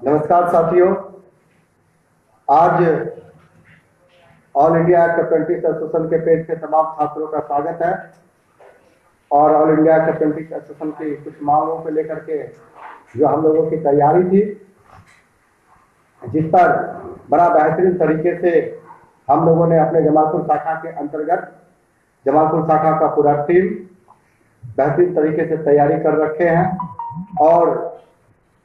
नमस्कार साथियों, आज all India act apprentice association के पेज के तमाम छात्रों का स्वागत है। और all India act apprentice association की कुछ मांगों को लेकर के जो हम लोगों की तैयारी थी, जिस पर बड़ा बेहतरीन तरीके से हम लोगों ने अपने जमालपुर शाखा के अंतर्गत जमालपुर शाखा का पूरा टीम बेहतरीन तरीके से तैयारी कर रखे हैं। और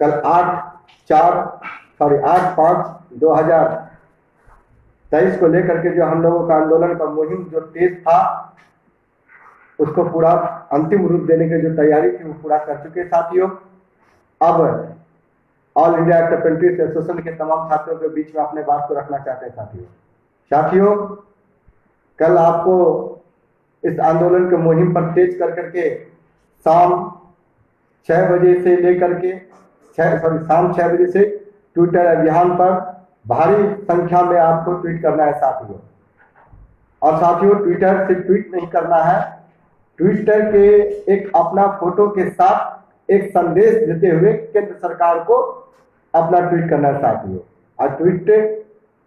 कल 8/5/2023 को लेकर के जो हम लोगों का आंदोलन का मुहिम जो तेज था, उसको पूरा अंतिम रूप देने की जो तैयारी थी वो पूरा कर चुके साथियों। अब all India act apprentice association के तमाम छात्रों के बीच में अपने बात को रखना चाहते हैं साथियों। कल आपको इस आंदोलन के मुहिम पर तेज कर करके शाम 6 बजे से लेकर के शाम 6 बजे से ट्विटर अभियान पर भारी संख्या में आपको ट्वीट करना है साथियों। और साथियों, ट्विटर से ट्वीट नहीं करना है, ट्विटर के एक अपना फोटो के साथ एक संदेश देते हुए केंद्र सरकार को अपना ट्वीट करना है साथियों। और ट्वीट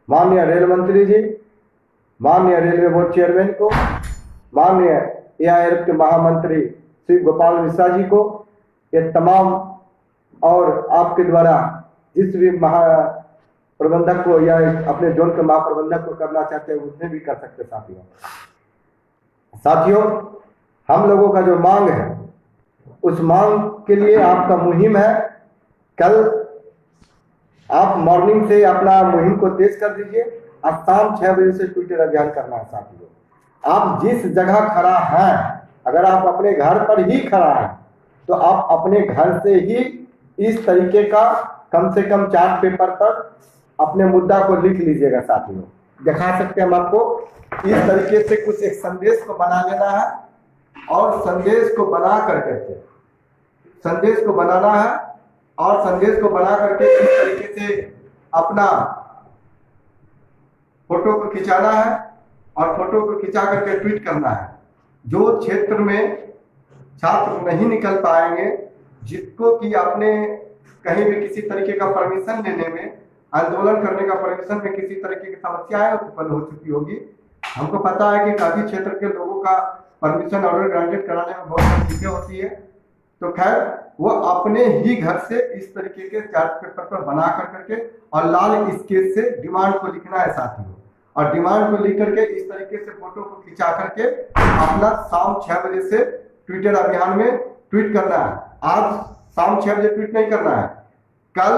माननीय रेल मंत्री जी, माननीय रेलवे बोर्ड चेयरमैन को, माननीय AIRF के महामंत्री श्री गोपाल मिश्रा जी को, ये तमाम और आपके द्वारा जिस भी महाप्रबंधक को या अपने जोन के महाप्रबंधक को करना चाहते हैं उसने भी कर सकते साथियों। हम लोगों का जो मांग है उस मांग के लिए आपका मुहिम है। कल आप मॉर्निंग से अपना मुहिम को तेज कर दीजिए। आज शाम 6 बजे से ट्विटर अभियान करना है साथियों। आप जिस जगह खड़ा हैं, अगर आप अपने घर पर ही खड़ा हैं तो आप अपने घर से ही इस तरीके का कम से कम चार्ट पेपर पर अपने मुद्दा को लिख लीजिएगा साथियों। दिखा सकते हैं हम आपको, इस तरीके से कुछ एक संदेश को बना लेना है और संदेश को बना करके संदेश को बनाना है और संदेश को बना करके इस तरीके से अपना फोटो को खिंचाना है और फोटो को खिंचा करके ट्वीट करना है। जो क्षेत्र में छात्र नहीं निकल पाएंगे, जिसको कि अपने कहीं भी किसी तरीके का परमिशन लेने में, आंदोलन करने का परमिशन में किसी तरीके की समस्याएं उत्पन्न हो चुकी होगी। हमको पता है कि काफी क्षेत्र के लोगों का परमिशन ऑर्डर ग्रांटेड कराने में बहुत सारी चीजें होती है। तो खैर, वो अपने ही घर से इस तरीके के चार्ट पेपर पर बना करके और लाल स्केच से डिमांड को लिखना है साथियों। और डिमांड को लिख करके इस तरीके से फोटो को खिंचा करके अपना शाम 6 बजे से ट्विटर अभियान में ट्वीट करना है। आज शाम 6 बजे ट्वीट नहीं करना है, कल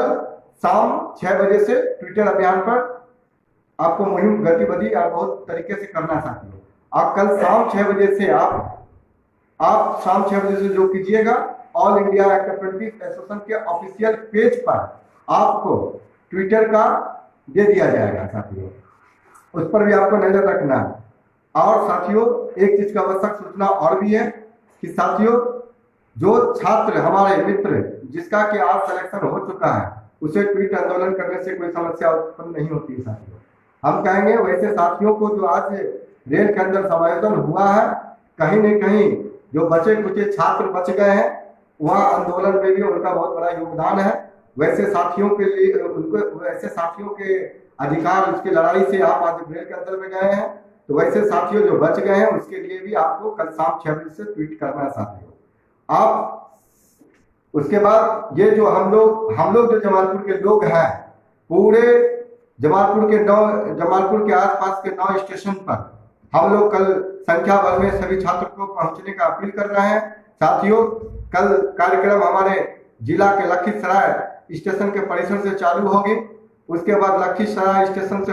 शाम 6 बजे से ट्विटर अभियान पर आपको मुहिम गतिविधि और बहुत तरीके से करना साथियों। आप कल शाम 6 बजे से आप शाम 6 बजे से जो कीजिएगा, all India act apprentice association के ऑफिशियल पेज पर आपको ट्विटर का दे दिया जाएगा साथियों। उस पर भी आपको नजर रखना है। और साथियों, एक चीज का आवश्यक सूचना और भी है कि साथियों, जो छात्र हमारे मित्र जिसका कि आज सिलेक्शन हो चुका है, उसे ट्वीट आंदोलन करने से कोई समस्या उत्पन्न नहीं होती है साथियों। हम कहेंगे वैसे साथियों को जो आज रेल के अंदर समायोजन हुआ है, कहीं न कहीं जो बचे कुचे छात्र बच गए हैं, वह आंदोलन में भी उनका बहुत बड़ा योगदान है। वैसे साथियों के लिए वैसे साथियों के अधिकार, उसकी लड़ाई से आप आज रेल के अंदर में गए हैं, तो वैसे साथियों जो बच गए हैं उसके लिए भी आपको कल शाम 6 बजे से ट्वीट करना है साथियों। आप उसके बाद ये जो हम लोग जो जमालपुर के लोग हैं, पूरे जमालपुर के आसपास के 9 स्टेशन पर हम लोग कल संख्या भर में सभी छात्रों को पहुंचने का अपील कर रहे हैं साथियों। कल कार्यक्रम हमारे जिला के लखीसराय स्टेशन के परिसर से चालू होगी। उसके बाद लखीसराय स्टेशन से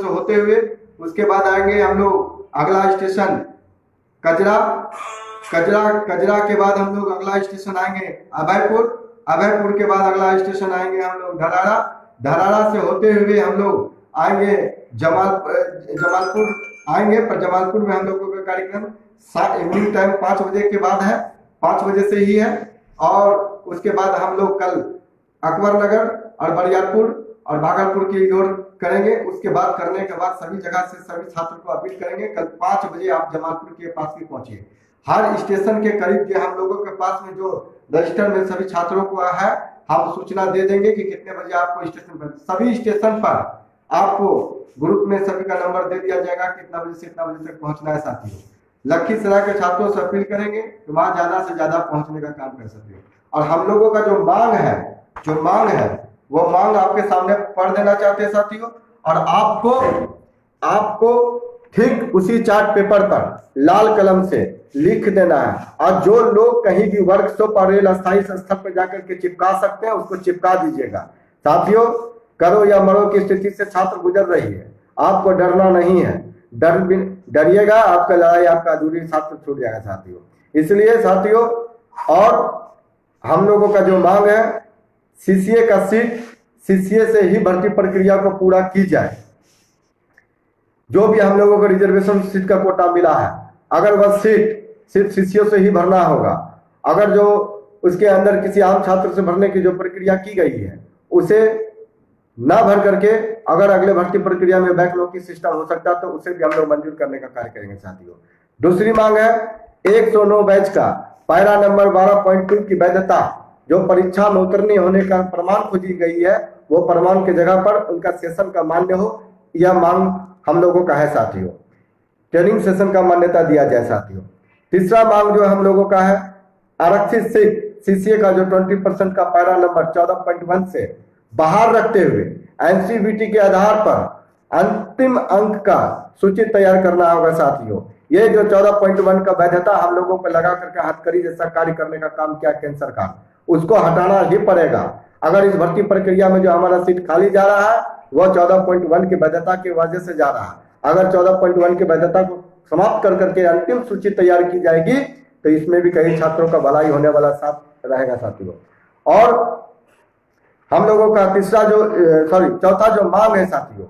होते हुए उसके बाद आएंगे हम लोग अगला स्टेशन कजरा के बाद हम लोग अगला स्टेशन आएंगे अभयपुर के बाद अगला स्टेशन आएंगे हम लोग धराड़ा से होते हुए हम लोग आएंगे जमालपुर आएंगे। पर जमालपुर में हम लोगों का कार्यक्रम इवनिंग टाइम 5 बजे के बाद है, 5 बजे से ही है। और उसके बाद हम लोग कल अकबर नगर और बरियारपुर और भागलपुर की ओर करेंगे। उसके बाद करने के बाद सभी जगह से सभी छात्रों को अपील करेंगे, कल 5 बजे आप जमालपुर के पास भी पहुंचिए। हर स्टेशन के करीब के हम लोगों के पास में जो रजिस्टर में सभी छात्रों को है, हम सूचना दे देंगे कि कितने बजे आपको स्टेशन पर, सभी स्टेशन पर आपको ग्रुप में सभी का नंबर दे दिया जाएगा, कितना बजे से इतना बजे तक पहुंचना है साथियों। लखीसराय के छात्रों से अपील करेंगे कि वहां ज्यादा से ज्यादा पहुंचने का काम कर सके। और हम लोगों का जो मांग है वो मांग आपके सामने पढ़ देना चाहते हैं साथियों। और आपको ठीक उसी चार्ट पेपर पर लाल कलम से लिख देना है। और जो लोग कहीं भी वर्कशॉप और रेल अस्थायी स्थल पर जाकर के चिपका सकते हैं उसको चिपका दीजिएगा। साथियों, करो या मरो की स्थिति से छात्र गुजर रही है, आपको डरना नहीं है। डरिएगा आपका लड़ाई आपका अधूरी छात्र छूट जाएगा साथियों। इसलिए साथियों, और हम लोगों का जो मांग है, सीसीए का सीट सीसीए से ही भर्ती प्रक्रिया को पूरा की जाए। जो भी हम लोगों को रिजर्वेशन सीट का कोटा मिला है, अगर वह सीट सिर्फ सीसीओ से ही भरना होगा, अगर जो उसके अंदर किसी आम छात्र से भरने की जो प्रक्रिया की गई है उसे ना भर करके अगर अगले भर्ती प्रक्रिया में बैकलॉग की सिस्टम हो सकता है तो उसे भी हम लोग मंजूर करने का कार्य करेंगे साथियों। दूसरी मांग है 109 बैच का पैरा नंबर 12.2 की वैधता, जो परीक्षा में उत्तीर्ण होने का प्रमाण खोजी गई है, वो प्रमाण की जगह पर उनका सेशन का मान्य हो, यह मांग हम लोगों का है साथियों। ट्रेनिंग सेशन का मान्यता दिया जाए साथियों। तीसरा मांग जो हम लोगों का है, आरक्षित सीट सीसीए का जो 20% का पैरा नंबर 14.1 से बाहर रखते हुए एनसीवीटी के आधार पर अंतिम अंक का सूची तैयार करना होगा साथियों। ये जो 14.1 का वैधता हम लोगों को लगा करके हथकड़ी जैसा कार्य करने का काम किया केंद्र सरकार, उसको हटाना ही पड़ेगा। अगर इस भर्ती प्रक्रिया में जो हमारा सीट खाली जा रहा है वह 14.1 की वैधता की वजह से जा रहा है। अगर 14.1 की वैधता को समाप्त कर करके अंतिम सूची तैयार की जाएगी तो इसमें भी कई छात्रों का भलाई होने वाला साथ रहेगा साथियों। और हम लोगों का चौथा जो मांग है साथियों,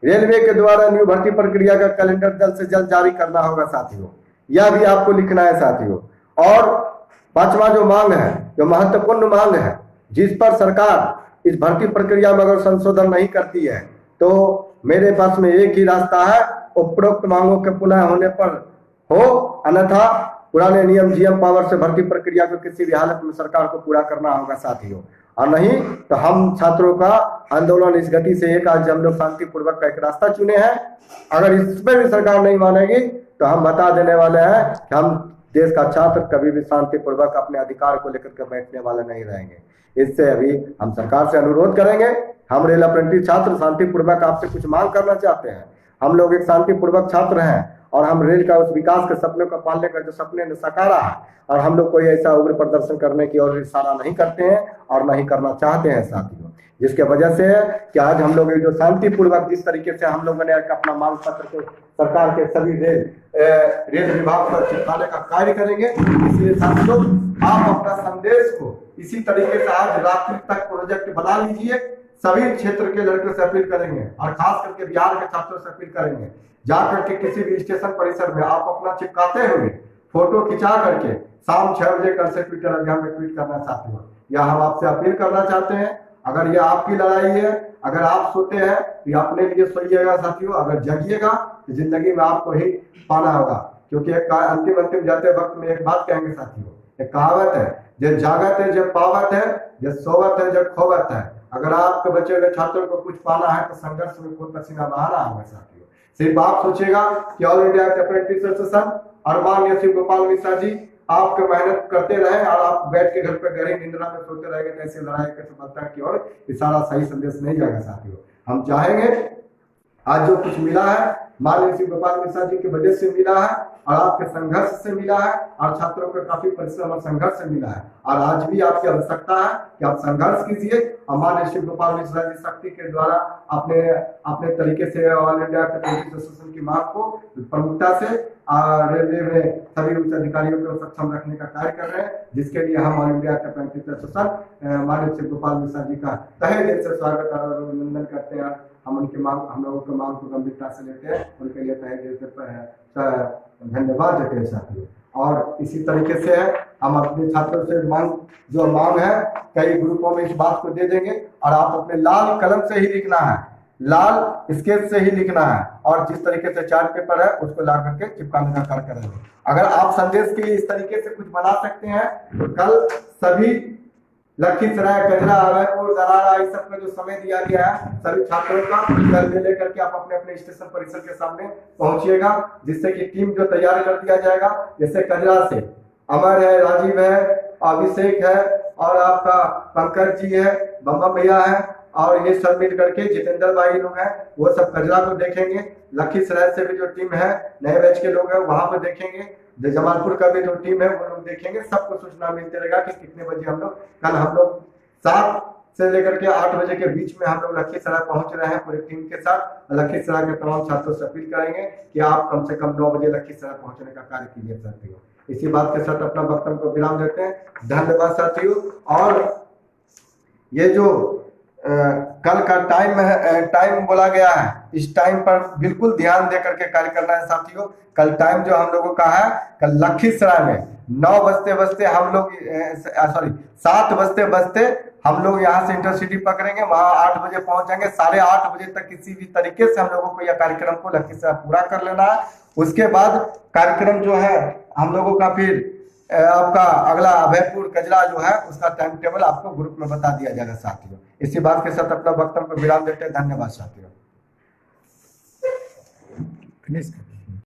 रेलवे के द्वारा न्यू भर्ती प्रक्रिया का कैलेंडर जल्द से जल्द जारी करना होगा साथियों, यह भी आपको लिखना है साथियों। और पांचवा जो मांग है, जो महत्वपूर्ण मांग है, जिस पर सरकार इस भर्ती प्रक्रिया में अगर संशोधन नहीं करती है तो मेरे पास में एक ही रास्ता है, उपरोक्त मांगों के पुनः होने पर हो, अन्यथा पुराने नियम जीएम पावर से भर्ती प्रक्रिया को किसी भी हालत में सरकार को पूरा करना होगा साथियों। और नहीं तो हम छात्रों का आंदोलन इस गति से एक आज हम लोग शांतिपूर्वक का एक रास्ता चुने हैं, अगर इसमें भी सरकार नहीं मानेगी तो हम बता देने वाले हैं कि हम देश का छात्र कभी भी शांतिपूर्वक अपने अधिकार को लेकर के बैठने वाले नहीं रहेंगे। इससे अभी हम सरकार से अनुरोध करेंगे, हम रेल अप्रेंटिस छात्र शांतिपूर्वक आपसे कुछ मांग करना चाहते हैं। हम लोग एक शांतिपूर्वक छात्र हैं और हम रेल का उस विकास के सपने को पालने का जो सपने ने सकारा है, और हम लोग कोई ऐसा उग्र प्रदर्शन करने की ओर इशारा नहीं करते हैं और नहीं करना चाहते हैं साथियों। जिसके वजह से है कि आज हम लोग जो शांतिपूर्वक जिस तरीके से हम लोगों ने अपना मांग पत्र को सरकार के सभी रेल विभाग पर चिपकाने का कार्य करेंगे। इसलिए साथियों, आप अपना संदेश को इसी तरीके से आज रात्रि तक प्रोजेक्ट बना लीजिए। सभी क्षेत्र के लड़कों से अपील करेंगे और खास करके बिहार के छात्रों से अपील करेंगे, जाकर के किसी भी स्टेशन परिसर में आप अपना चिपकाते हुए फोटो खिंचा करके शाम 6 बजे कल से ट्विटर अभियान में ट्वीट करना चाहते हो, यह हम आपसे अपील करना चाहते हैं। अगर यह आपकी लड़ाई है, अगर आप सोते हैं तो अपने लिए सोइएगा साथियों, अगर जगिएगा तो जिंदगी में आपको ही पाना होगा। क्योंकि एक अंतिम जाते वक्त में एक बात कहेंगे साथियों, एक कहावत है, जो जागत है जब पावत है, जो सोवत है जब खोवत है। अगर आपके बच्चे हुए छात्रों को कुछ पाना है तो संघर्ष में खून पसीना बहाना होगा साथियों। सिर्फ आप सोचिएगा कि ऑल इंडिया अप्रेंटिस एसोसिएशन और माननीय श्री गोपाल मिश्रा जी आपके मेहनत करते रहे और आप बैठ के घर पर गहरी निंद्रा में सोते रहेंगे तो ऐसे लड़ाई के सफलता की ओर इशारा सही संदेश नहीं जाएगा साथियों। हम चाहेंगे आज जो कुछ मिला है माननीय श्री गोपाल मिश्रा जी की वजह से मिला है और आपके संघर्ष से मिला है और छात्रों के काफी परिश्रम और संघर्ष से मिला है। और आज भी आपकी आवश्यकता है कि आप संघर्ष कीजिए और माननीय श्री गोपाल मिश्रा जी शक्ति के द्वारा अपने तरीके से ऑल इंडिया अप्रेंटिस एसोसिएशन की मांग को प्रमुखता से रेलवे में सभी उच्च अधिकारियों को सक्षम रखने का कार्य कर रहे हैं, जिसके लिए हम ऑल इंडिया अप्रेंटिस एसोसिएशन माननीय श्री गोपाल मिश्रा जी का तहे दिल से स्वागत और अभिनंदन करते हैं। हम लोगों की मांग को गंभीरता से लेते हैं, उनके लिए तहे दिल से धन्यवाद देते हैं साथियों। और इसी तरीके से हम अपने छात्रों से मांग है कई ग्रुपों में इस बात को दे देंगे और आप अपने लाल कलम से ही लिखना है, लाल स्केच से ही लिखना है और जिस तरीके से चार्ट पेपर है उसको ला करके चिपकाने का कार्य करेंगे। अगर आप संदेश के लिए इस तरीके से कुछ बना सकते हैं तो कल सभी लखीसराय, कजरा, अभयपुर, दरारा, इस सब का जो समय दिया गया है, सभी छात्रों का कल लेकर के आप अपने अपने स्टेशन परिसर के सामने पहुंचिएगा, जिससे कि टीम जो तैयार कर दिया जाएगा। जैसे कजरा से अमर है, राजीव है, अभिषेक है और आपका पंकज जी है, बम्बा भैया है, और ये सब मिल करके जितेंद्र भाई लोग हैं, वो सब कजरा को देखेंगे। लखीसराय से भी जो टीम है, नए बैच के लोग हैं, वहां पर देखेंगे। जमालपुर का भी जो टीम है वो लोग देखेंगे। सबको सूचना मिलते रहेगा कि कितने बजे हम लोग 7 से लेकर के 8 बजे के बीच में हम लोग लखीसराय पहुंच रहे हैं पूरी टीम के साथ। लखीसराय के तमाम छात्रों से अपील करेंगे कि आप कम से कम 9 बजे लखीसराय पहुंचने का कार्य कीजिए साथियों। इसी बात के साथ अपना वक्तव्य को विराम देते हैं। धन्यवाद साथियों। और ये जो कल का टाइम बोला गया है, इस टाइम पर बिल्कुल ध्यान दे करके कार्य करना है साथियों। कल टाइम जो हम लोगों का है, कल लखीसराय में 9 बजते हम लोग 7 बजते हम लोग यहाँ से इंटरसिटी पकड़ेंगे, वहां 8 बजे पहुंच जाएंगे। 8:30 बजे तक किसी भी तरीके से हम लोगों को यह कार्यक्रम को लखीसराय पूरा कर लेना है। उसके बाद कार्यक्रम जो है हम लोगों का फिर आपका अगला अभयपुर कजरा जो है उसका टाइम टेबल आपको ग्रुप में बता दिया जाएगा साथियों। इसी बात के साथ अपना वक्तव्य को विराम देते हैं। धन्यवाद साथियों।